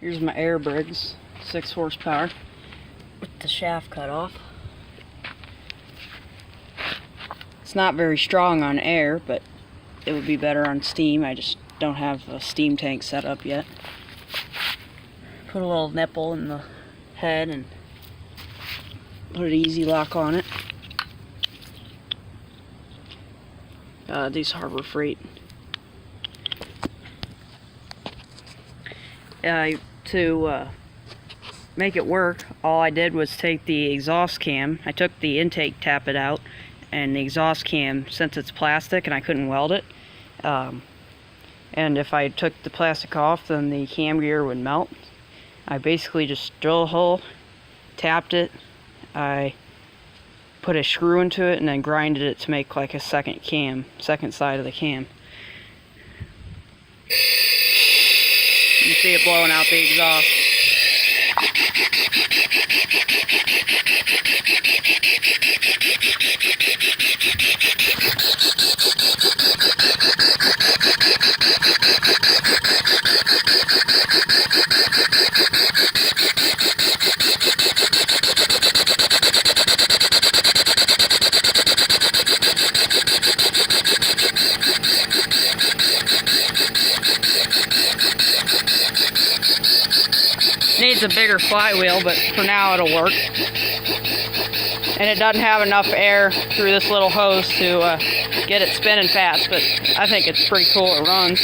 Here's my Air Briggs, 6 horsepower, with the shaft cut off. It's not very strong on air, but it would be better on steam. I just don't have a steam tank set up yet. Put a little nipple in the head and put an easy lock on it. These Harbor Freight. To make it work, all I did was take the exhaust cam. I took the intake tappet out, and the exhaust cam, since it's plastic and I couldn't weld it, and if I took the plastic off, then the cam gear would melt. I basically just drilled a hole, tapped it, I put a screw into it, and then grinded it to make like a second side of the cam. You see it blowing out the exhaust. Needs a bigger flywheel, but for now it'll work. And it doesn't have enough air through this little hose to get it spinning fast, but I think it's pretty cool. It runs.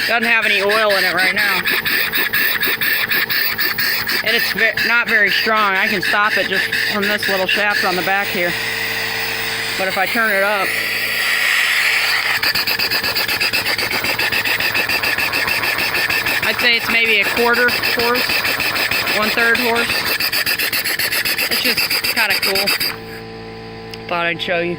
Doesn't have any oil in it right now. And it's not very strong. I can stop it just from this little shaft on the back here. But if I turn it up, I'd say it's maybe 1/4 horse, 1/3 horse. It's just kind of cool. Thought I'd show you.